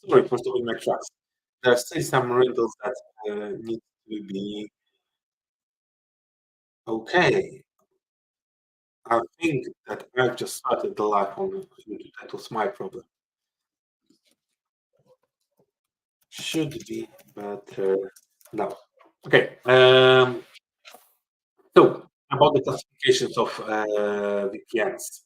Sorry for stopping my tracks. There are still some rentals that need to be okay. I think that I've just started the live on YouTube. That was my problem. Should be better now. Okay. So about the classifications of VPNs.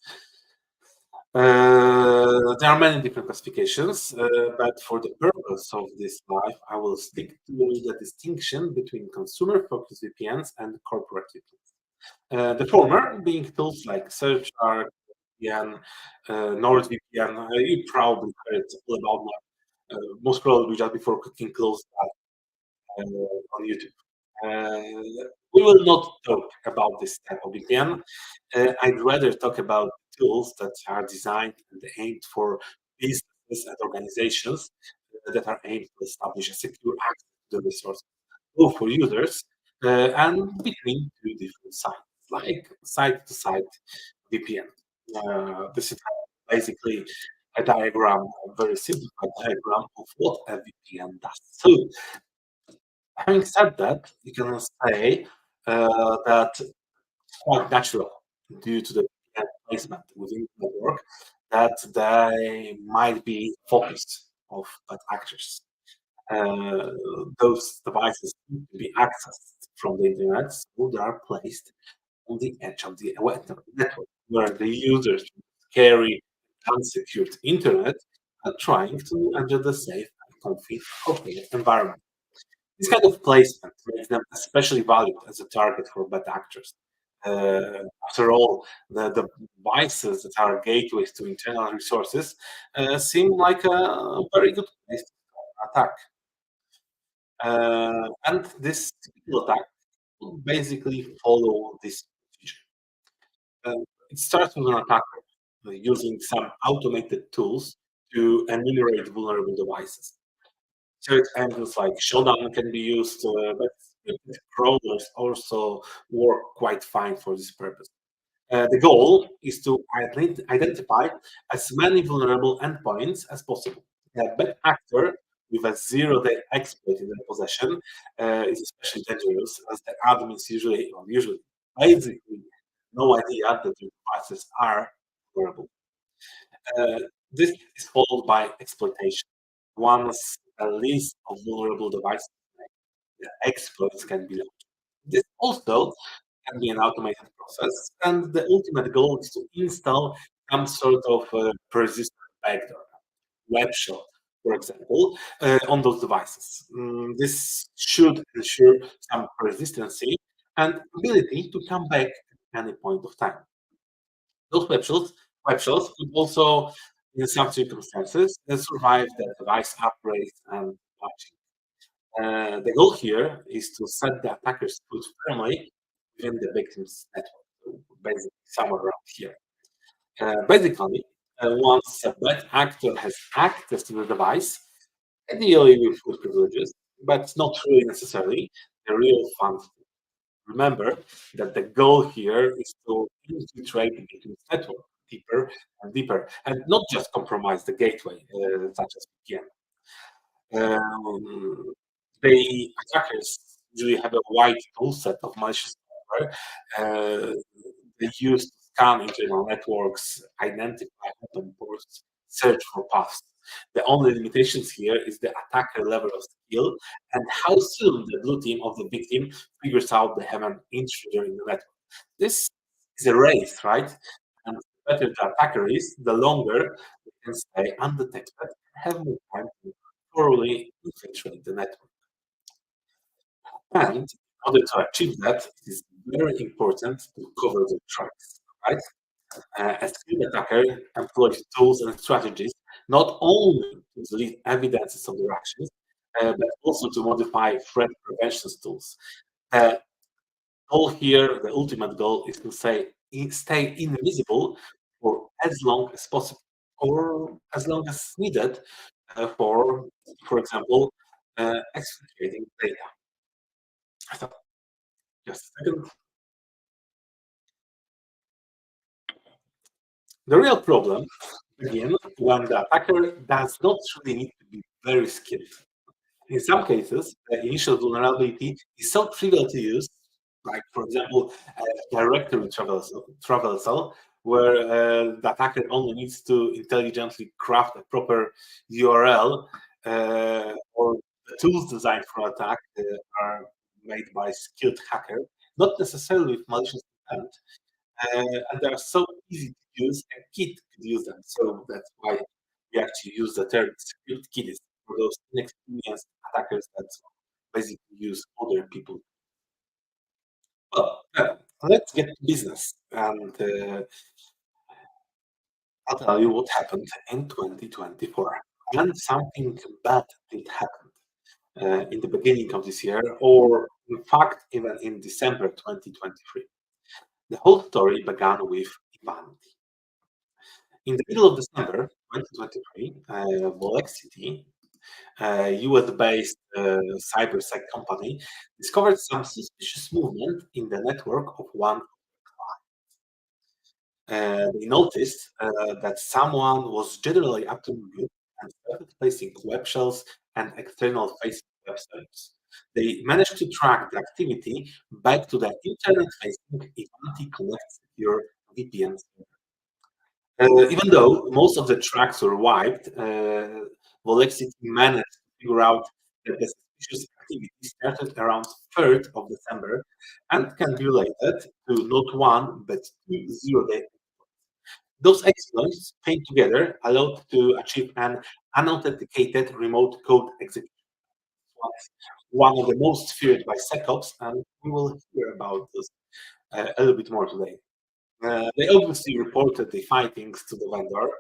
There are many different classifications, but for the purpose of this live, I will stick to the distinction between consumer-focused VPNs and corporate VPNs. The former being tools like SearchArc, VPN, NordVPN. You probably heard all about them, most probably just before clicking close on YouTube. We will not talk about this type of VPN. I'd rather talk about tools that are designed and aimed for businesses and organizations that are aimed to establish a secure access to the resource, both for users and between two different sites, like site-to-site VPN. This is basically a diagram, a very simplified diagram of what a VPN does. So, having said that, you can say that it's quite natural due to the placement within the network that they might be focused of bad actors. Uh, those devices need to be accessed from the internet, so they are placed on the edge of the network, where the users carry unsecured internet are trying to enter the safe and comfy environment. This kind of placement makes them especially valued as a target for bad actors. After all, the devices that are gateways to internal resources seem like a very good place to attack. And this typical attack will basically follow this procedure. It starts with an attacker using some automated tools to enumerate vulnerable devices. Search engines like Shodan can be used, but crawlers also work quite fine for this purpose. The goal is to identify as many vulnerable endpoints as possible. A bad actor with a zero-day exploit in their possession is especially dangerous, as the admins usually basically no idea that the devices are vulnerable. Uh, this is followed by exploitation. Once a list of vulnerable devices, the exploits can be launched. This also can be an automated process, and the ultimate goal is to install some sort of persistent backdoor, web shell, for example, on those devices. This should ensure some persistency and ability to come back at any point of time. Those web shells could also, in some circumstances, survive the device upgrades and patching. The goal here is to set the attacker's foot firmly within the victim's network, so basically somewhere around here. Basically, once a bad actor has access to the device, ideally with full privileges, but not really necessarily the real fun. Remember that the goal here is to infiltrate the victim's network deeper and deeper, and not just compromise the gateway, such as VPN. Um, the attackers usually have a wide toolset of malicious software. They use to scan internal networks, identify open ports, search for paths. The only limitations here is the attacker level of skill and how soon the blue team of the victim figures out they have an intruder in the network. This is a race, right? And the better the attacker is, the longer they can stay undetected and have more time to thoroughly infiltrate the network. And in order to achieve that, it is very important to cover the tracks, right? A skilled attacker employs tools and strategies not only to delete evidences of their actions, but also to modify threat prevention tools. The goal here, the ultimate goal, is to stay invisible for as long as possible, or as long as needed for example, exfiltrating data. So, just a second. The real problem begins when the attacker does not really need to be very skilled. In some cases, the initial vulnerability is so trivial to use, like for example, a directory traversal, where the attacker only needs to intelligently craft a proper URL, or the tools designed for attack are made by skilled hacker, not necessarily with malicious intent, and they are so easy to use, a kid could use them. So that's why we actually use the term security kiddies for those inexperienced attackers that basically use other people. Well, let's get to business, and I'll tell you what happened in 2024. And something bad did happen in the beginning of this year, or in fact, even in December 2023. The whole story began with Ivanti. In the middle of December 2023, Volexity, a US-based cybersec company, discovered some suspicious movement in the network of one. They noticed that someone was generally up to no good and started placing web shells and external facing websites. They managed to track the activity back to the internet-facing Ivanti Connect Secure VPN. Even though most of the tracks were wiped, Volexity managed to figure out that the suspicious activity started around 3rd of December and can be related to not one but two zero-day. Those exploits, taken together, allowed to achieve an unauthenticated remote code execution. One of the most feared by SecOps, and we will hear about this a little bit more today. They obviously reported the findings to the vendor,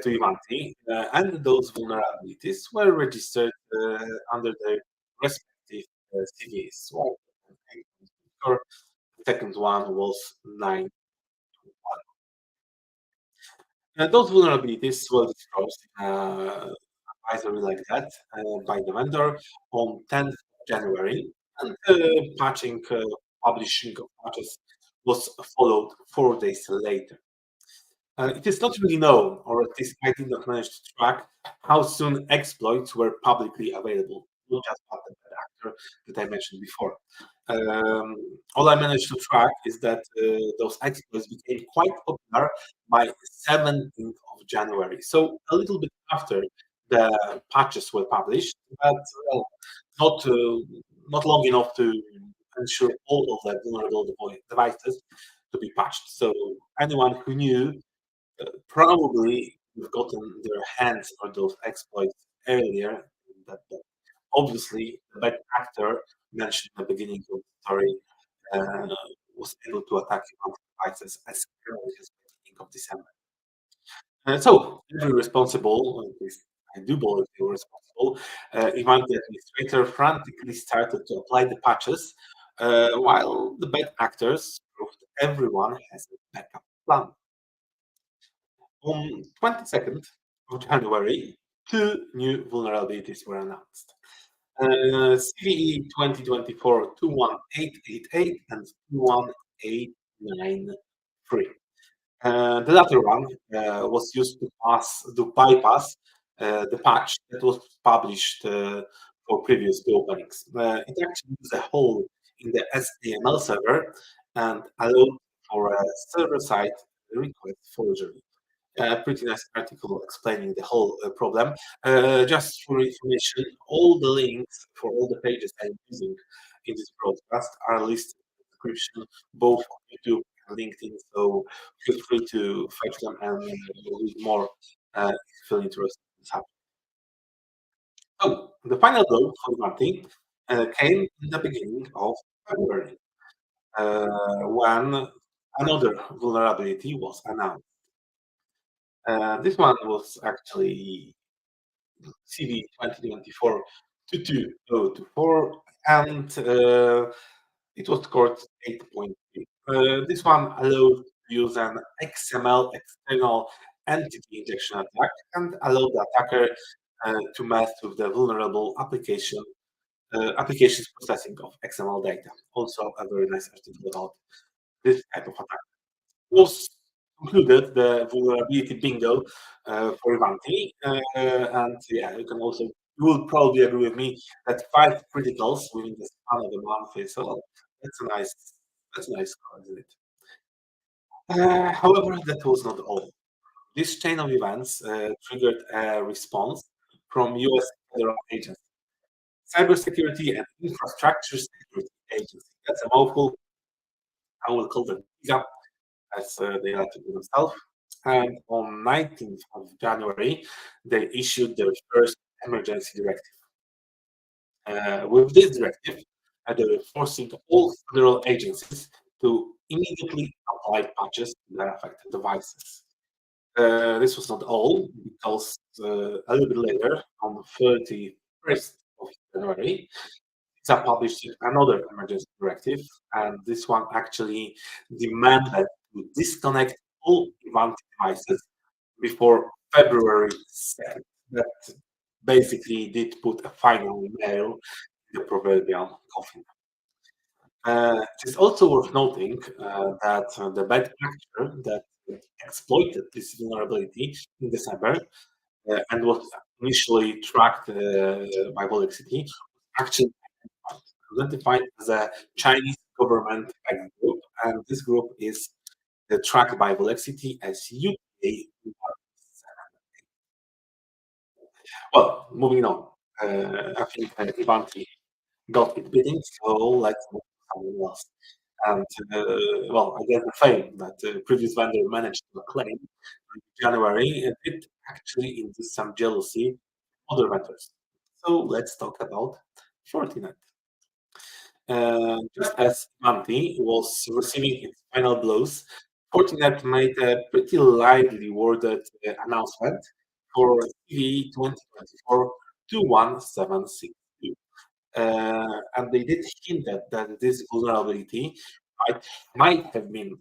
to Ivanti, and those vulnerabilities were registered under their respective CVs. Well, the second one was 9. Those vulnerabilities were disclosed advisory like that by the vendor on 10th of January, and publishing of patches was followed 4 days later. It is not really known, or at least I did not manage to track, how soon exploits were publicly available, not just about the bad actor that I mentioned before. All I managed to track is that those exploits became quite popular by 17th of January, so a little bit after the patches were published, but well, not not long enough to ensure all of the vulnerable devices to be patched. So anyone who knew probably have gotten their hands on those exploits earlier. That obviously, the bad actor mentioned at the beginning of the story uh, was able to attack your devices as early as the beginning of December. So, every responsible, at least I do believe they were responsible, even the administrator frantically started to apply the patches, while the bad actors proved everyone has a backup plan. On 22nd of January, two new vulnerabilities were announced. CVE 2024-21888 and 21893. The latter one was used to bypass the patch that was published for previous openings. It actually used a hole in the SAML server and allowed for a server-side request forgery. Pretty nice article explaining the whole problem. Just for information, all the links for all the pages I'm using in this broadcast are listed in the description, both on YouTube and LinkedIn. So feel free to fetch them and read more if you feel interested in this subject. So the final blow for Martin came in the beginning of February, when another vulnerability was announced. This one was actually CV 2024-22024, and it was scored 8.3. This one allowed to use an XML external entity injection attack and allowed the attacker to mess with the vulnerable applications processing of XML data. Also, a very nice article about this type of attack. Was concluded the vulnerability bingo for Ivanti, and yeah, you can also you will probably agree with me that 5 criticals within the span of a month is that's a nice that's a nice score, isn't it? However, that was not all. This chain of events triggered a response from U.S. federal agents, Cybersecurity and Infrastructure Security Agency. That's a mouthful. I will call them GIGA, as they like to do themselves. And on 19th of January, they issued their first emergency directive. With this directive, they were forcing all federal agencies to immediately apply patches to their affected devices. This was not all, because a little bit later, on the 31st of January, CISA published another emergency directive, and this one actually demanded to disconnect all Ivanti devices before February 2nd. That basically did put a final nail in the proverbial coffin. It is also worth noting that the bad actor that exploited this vulnerability in December and was initially tracked by Volexity actually identified as a Chinese government group, and this group is tracked by Volexity as UK. Well, moving on. I think Ivanti got it bidding, so let's move to someone else. And well, I guess the fame that the previous vendor managed to claim in January, it did actually induce some jealousy of other vendors. So let's talk about Fortinet. Just as Ivanti was receiving its final blows, Fortinet made a pretty lively worded announcement for CVE 2024-21762. And they did hint that this vulnerability might have been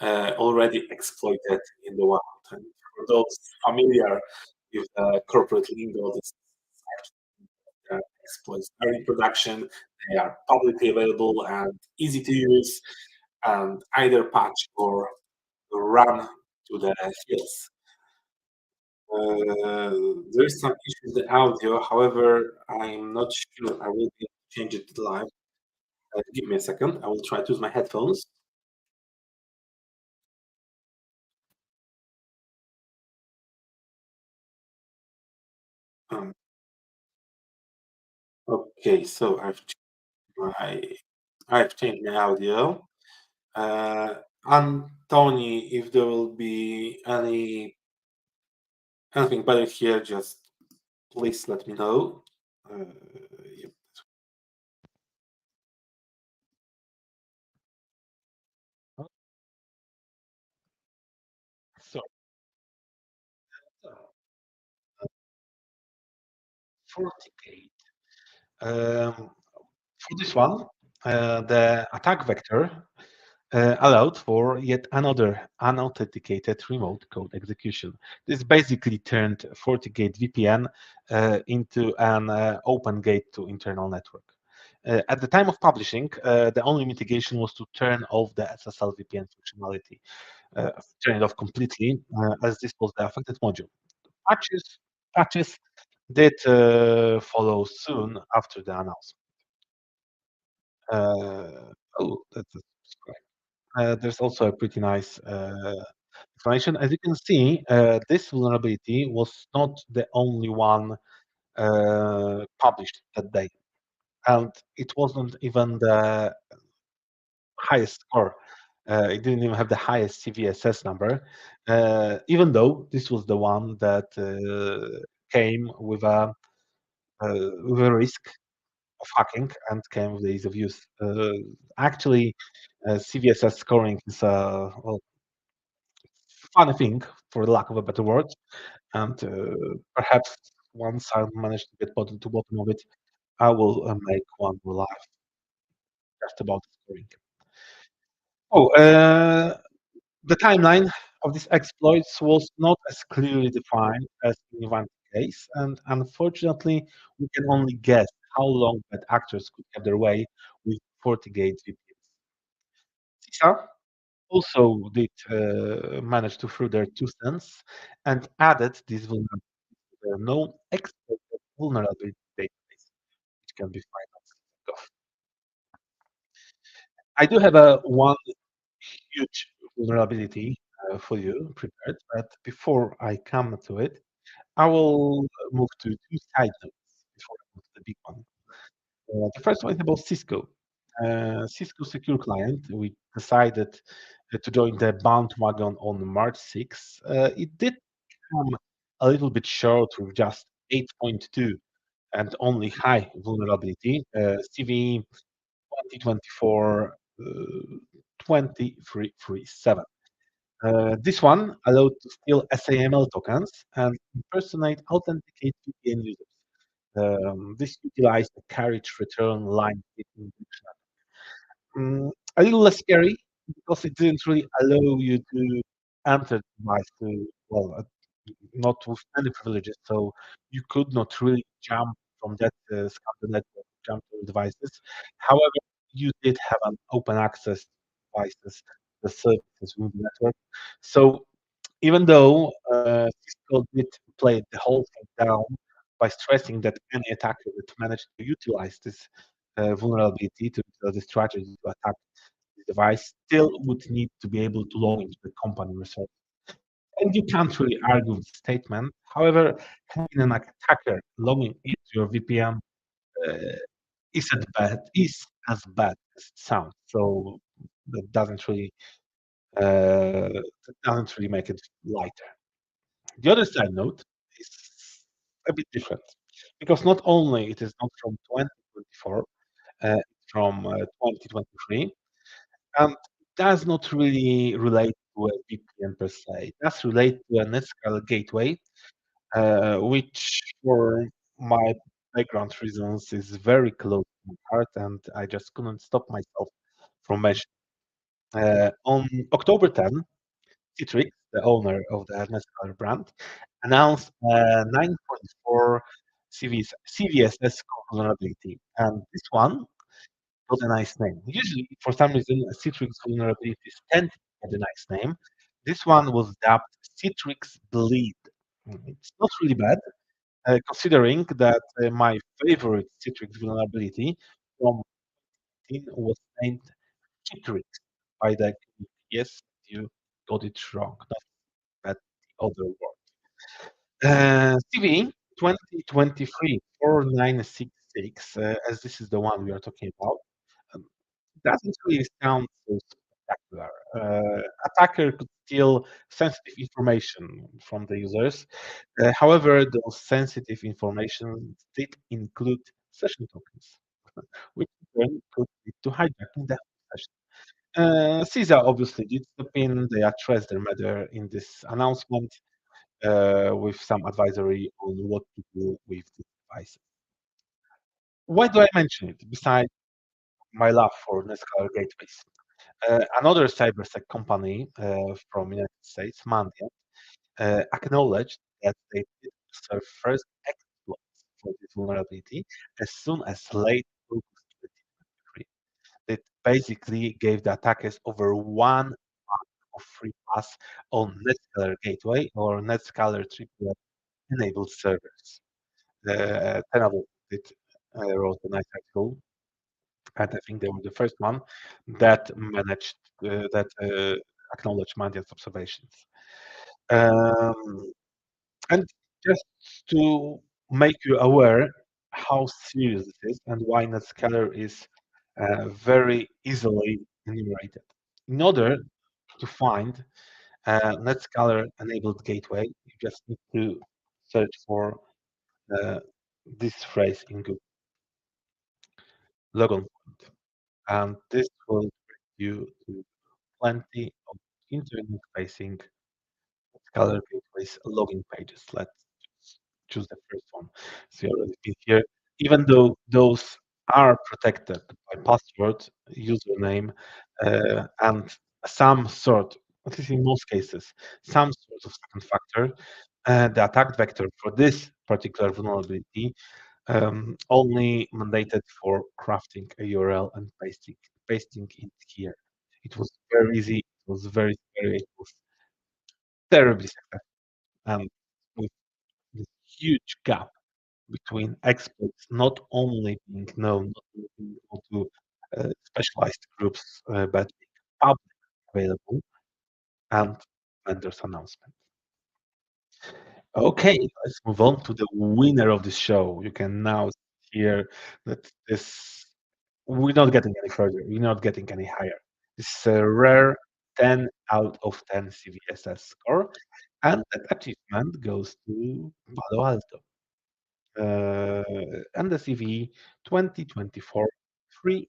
already exploited in the wild. And for those familiar with corporate lingo, this exploits are in production. They are publicly available and easy to use, and either patch or run to the hills. There is some issue with the audio. However, I'm not sure I will be able to change it live. Give me a second. I will try to use my headphones. Um, okay, so my I've changed my audio. Uh, Anthony, if there will be anything better here, just please let me know. Yep. So, FortiGate. For this one, the attack vector allowed for yet another unauthenticated remote code execution. This basically turned FortiGate VPN into an open gate to internal network. At the time of publishing, the only mitigation was to turn off the SSL VPN functionality, turn it off completely, as this was the affected module. Patches did follow soon after the announcement. That's correct. There's also a pretty nice explanation. As you can see, this vulnerability was not the only one published that day, and it wasn't even the highest score. It didn't even have the highest CVSS number, even though this was the one that came with a risk of hacking and came with the ease of use. Actually, CVSS scoring is a well, funny thing, for the lack of a better word, and perhaps once I manage to get bottom to bottom of it, I will make one more live just about scoring. Oh, the timeline of these exploits was not as clearly defined as in Ivan's case, and unfortunately, we can only guess how long bad actors could have their way with FortiGate VPNs. CISA also did manage to throw their 2 cents and added this vulnerability to their known exploit vulnerability database, which can be found on Gov. I do have a one huge vulnerability for you prepared, but before I come to it, I will move to two side notes before I move to the big one. The first one is about Cisco. Cisco Secure Client, we decided to join the bandwagon on March 6th. It did come a little bit short with just 8.2 and only high vulnerability, CV 2024 2337. This one allowed to steal SAML tokens and impersonate authenticate VPN users. This utilized the carriage return line encryption. A little less scary because it didn't really allow you to enter the device to, well, not with any privileges. So you could not really jump from that scanned network, jump to the devices. However, you did have an open access devices, the services within the network. So even though Cisco did play the whole thing down by stressing that any attacker that managed to utilize this vulnerability to the strategy to attack the device still would need to be able to log into the company resource. And you can't really argue with the statement. However, having an attacker logging into your VPN uh, is as bad as it sounds. So that doesn't really make it lighter. The other side note is a bit different because not only it is not from 2024, it's from 2023, and does not really relate to a VPN per se. It does relate to a Netscaler gateway, which for my background reasons is very close to my heart, and I just couldn't stop myself from mentioning. On October 10, Citrix, the owner of the Netscaler brand, announced a 9.4 CVSS vulnerability, and this one got a nice name. Usually, for some reason, Citrix vulnerabilities tend to get a nice name. This one was dubbed Citrix Bleed. It's not really bad, considering that my favorite Citrix vulnerability from 10 was named Citrix by the yes, you got it wrong, not that the other word. CV 2023 4966, as this is the one we are talking about, um, doesn't really sound so spectacular. Attacker could steal sensitive information from the users. However, those sensitive information did include session tokens, which in turn could lead to hijacking the session. CISA obviously did step in. They addressed their matter in this announcement with some advisory on what to do with these devices. Why do I mention it? Besides my love for Netscaler gateways, another cybersec company from United States, Mandiant, acknowledged that they did observe first exploits for this vulnerability as soon as late August 2023. It basically gave the attackers over 1 month of free pass on Netscaler gateway or Netscaler triple enabled servers. Tenable did wrote a nice article, and I think they were the first one that managed that acknowledged Mandiant's observations. Um, and just to make you aware how serious it is and why Netscaler is very easily enumerated. In order to find a Netscaler enabled gateway, you just need to search for uh, this phrase in Google, logon point, and this will bring you to plenty of internet-facing Netscaler gateways login pages. Let's choose the first one. So you already been here. Even though those are protected by password, username, and some sort, at least in most cases, some sort of second factor, the attack vector for this particular vulnerability only mandated for crafting a URL and pasting it here. It was very easy. It was very scary. It was terribly successful, and with this huge gap between exploits not only being known, not only being known to specialized groups, but being public available and vendors announcement. Okay, let's move on to the winner of the show. You can now hear that this we're not getting any further. We're not getting any higher. This is a rare 10 out of 10 CVSS score, and that achievement goes to Palo Alto. And the CV 2024 3.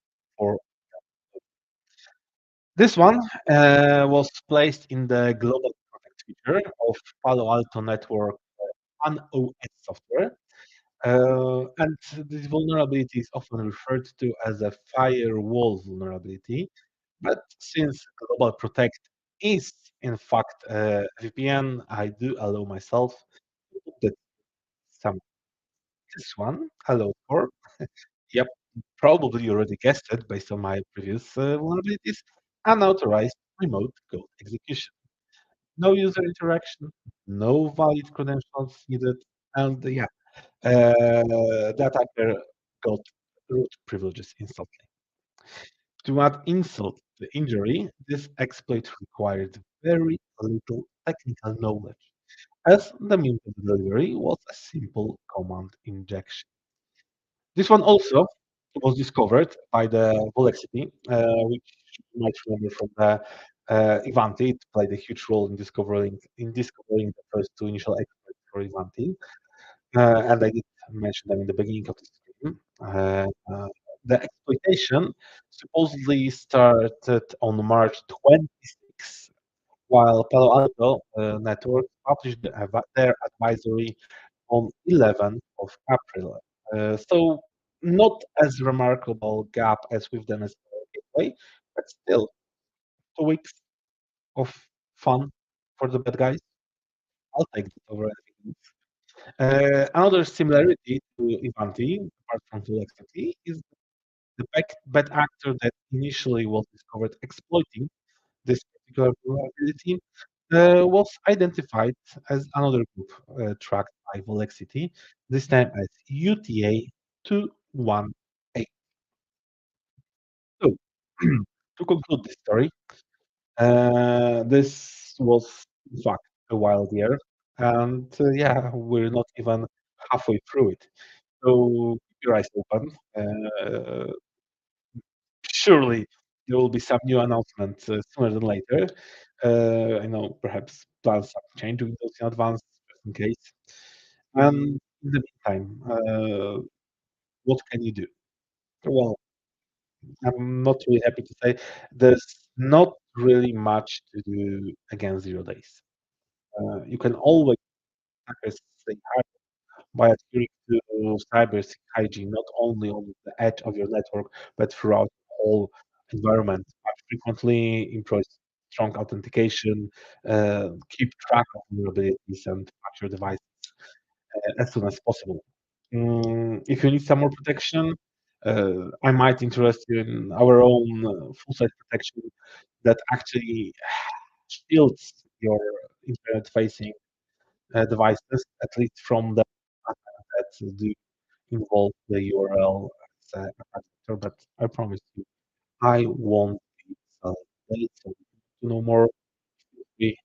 This one was placed in the global protect feature of Palo Alto Network OS software. And this vulnerability is often referred to as a firewall vulnerability. But since Global Protect is in fact a VPN, I do allow myself to put that some this one allow for. Yep, probably you already guessed it based on my previous vulnerabilities. Unauthorized remote code execution. No user interaction, no valid credentials needed, and yeah, the attacker got root privileges instantly. To add insult to the injury, this exploit required very little technical knowledge, as the means of delivery was a simple command injection. This one also was discovered by the Volexity, which you might remember from the Ivanti. It played a huge role in discovering the first two initial exploits for Ivanti, and I did mention them in the beginning of the stream. The exploitation supposedly started on March 26, while Palo Alto Network published their advisory on 11th of April. So not as remarkable gap as with the Netscaler gateway, but still 2 weeks of fun for the bad guys. I'll take that over anything else. Another similarity to Ivanti, apart from Velocity, is the bad actor that initially was discovered exploiting this particular vulnerability was identified as another group tracked by Volexity, this time as UTA 218. So, to conclude this story, this was in fact a wild year, and yeah, we're not even halfway through it. So keep your eyes open. Surely there will be some new announcements sooner than later. I know perhaps plans have changed with those in advance, just in case. And in the meantime, what can you do? Well, I'm not really happy to say there's not really much to do against 0 days. You can always stay by adhering to cyber hygiene, not only on the edge of your network, but throughout the whole environment. Patch frequently, employ strong authentication, keep track of vulnerabilities, and patch your device as soon as possible. If you need some more protection, I might interest you in our own full-site protection that actually shields your internet-facing devices, at least from the that do involve the URL as a factor, but I promise you, I won't be selling it. So to know more, we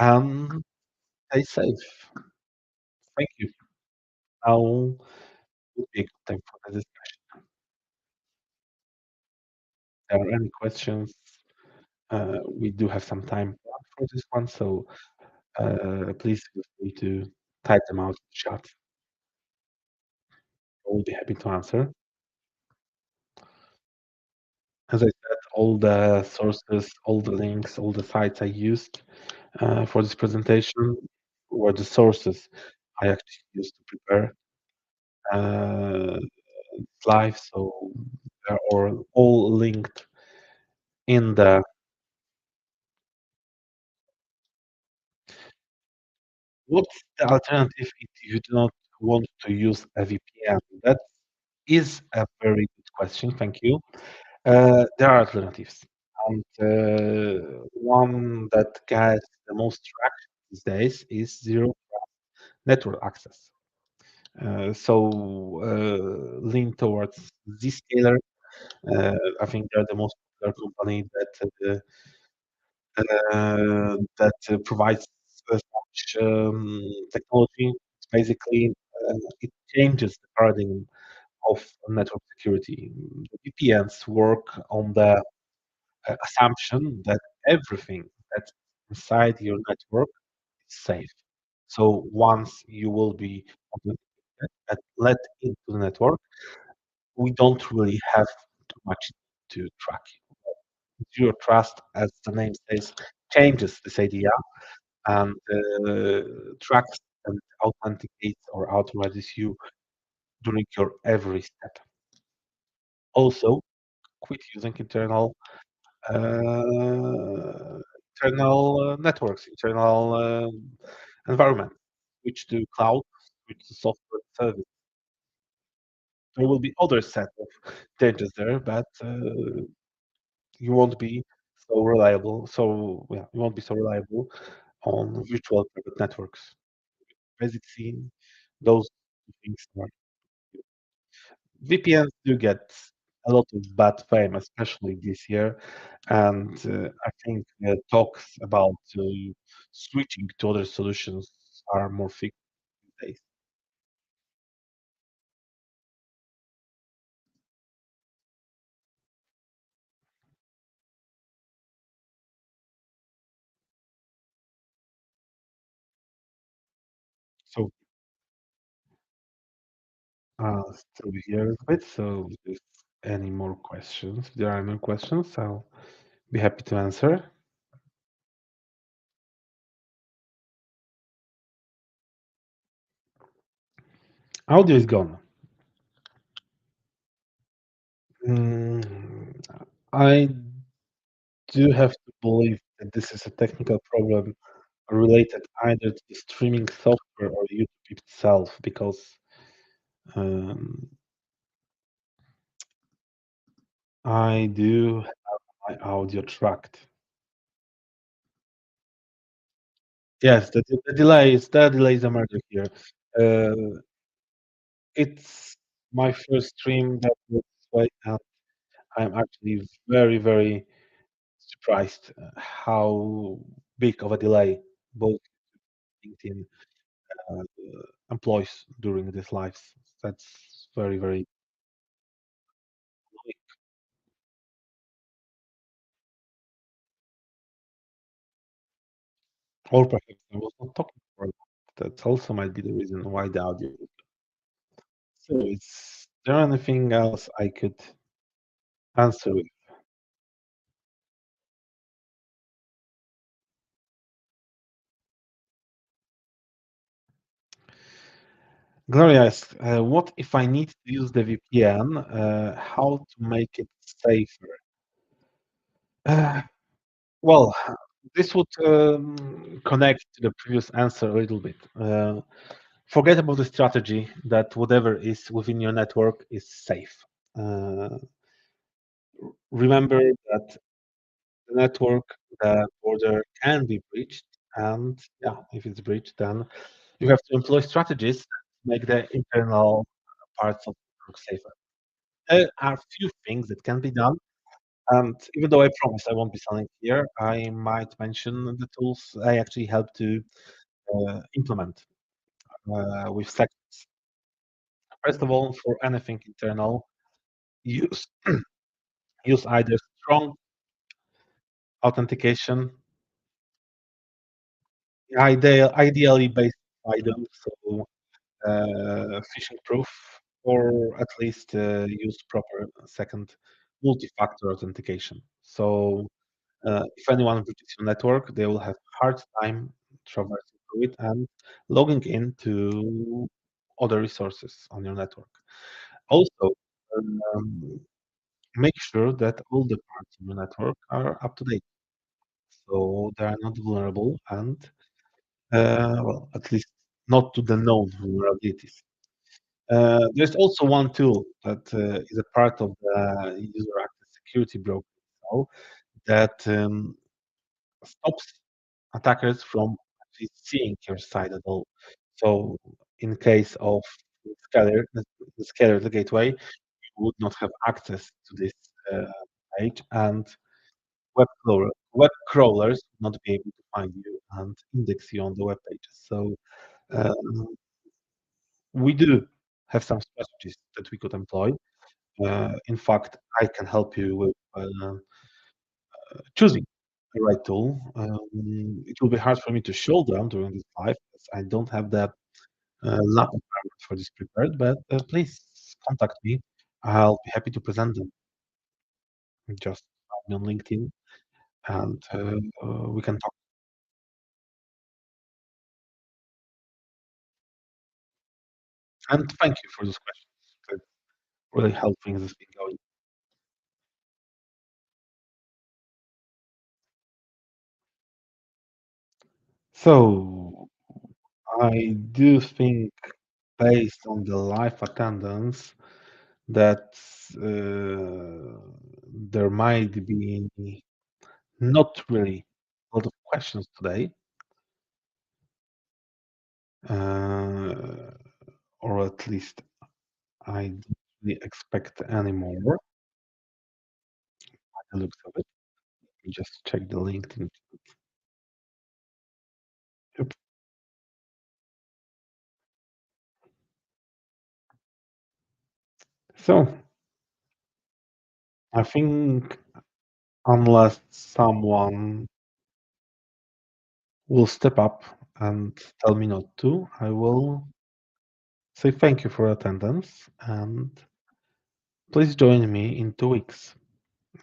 and stay safe. Thank you. Now would be a good time for the discussion. If there are any questions, we do have some time for this one, so please feel free to type them out in the chat. I will be happy to answer. As I said, all the sources, all the links, all the sites I used for this presentation were the sources I actually used to prepare uh, live, so they're all linked in the. What's the alternative if you do not want to use a VPN? That is a very good question. Thank you. There are alternatives, and one that gets the most traction these days is zero. network access. Lean towards Zscaler. I think they're the most popular company that provides such technology. It's basically, it changes the paradigm of network security. The VPNs work on the assumption that everything that's inside your network is safe. So once you will be authenticated and let into the network, we don't really have too much to track you. Zero trust, as the name says, changes this idea and tracks and authenticates or authorizes you during your every step. Also, quit using uh, internal networks, internal environment. Switch to cloud, switch to software service. There will be other set of changes there, but you won't be so reliable. So yeah, you won't be so reliable on virtual private networks. Basically, those two things are. VPNs do get a lot of bad fame, especially this year, and I think talks about switching to other solutions are more frequent these days. So still be here a little bit. So if any more questions, if there are any questions, I'll be happy to answer. Audio is gone. Mm, I do have to believe that this is a technical problem related either to the streaming software or YouTube itself, because um, I do have my audio tracked. Yes, the delay is a murder here. Uh, it's my first stream that was this way, and I'm actually very, very surprised how big of a delay both LinkedIn uh, employs during these lives. That's very, very annoying. Or perhaps I was not talking for long. That also might be the reason why the audio. So, is there anything else I could answer with? Gloria asks, what if I need to use the VPN? How to make it safer? Uh, well, this would connect to the previous answer a little bit. Forget about the strategy that whatever is within your network is safe. Uh, Remember that the network, the border can be breached, and yeah, if it's breached, then you have to employ strategies that make the internal parts of the network safer. There are few things that can be done, and even though I promise I won't be selling here, I might mention the tools I actually help to implement with Secfense. First of all, for anything internal, use use either strong authentication, ideally based items, so phishing proof, or at least use proper second multi-factor authentication. So if anyone breaches your network, they will have hard time traversing through it and logging into other resources on your network. Also, um, make sure that all the parts of your network are up to date, so they are not vulnerable and, well, at least not to the known vulnerabilities. There's also one tool that is a part of the user access security broker itself that stops attackers from actually seeing your site at all. So in case of Scalar, the Scalar, the gateway, you would not have access to this uh, page, and web crawlers would not be able to find you and index you on the web pages. So um, we do have some strategies that we could employ. In fact, I can help you with choosing the right tool. It will be hard for me to show them during this live, as I don't have that lab environment for this prepared, but please contact me. I'll be happy to present them. Just find me on LinkedIn and we can talk. And thank you for those questions. That really help things as been going. So I do think, based on the live attendance, that there might be not really a lot of questions today, uh, or at least I don't really expect any more by the looks of it. Let me just check the LinkedIn. Yep. So I think, unless someone will step up and tell me not to, I will say thank you for attendance and please join me in 2 weeks.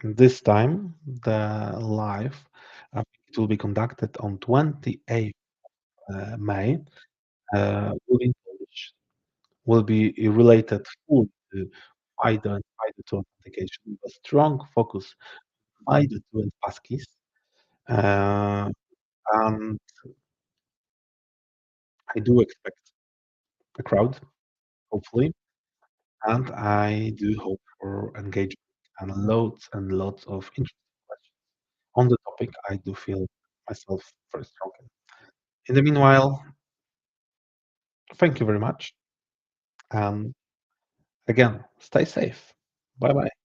This time, the live, I think it will be conducted on 28th May, will be in Polish, will be related fully to FIDO and FIDO2 authentication, with a strong focus on FIDO2 and passkeys. Uh, and I do expect a crowd, hopefully, and I do hope for engagement and lots of interesting questions on the topic. I do feel myself very strongly. In the meanwhile, thank you very much. And again, stay safe. Bye bye.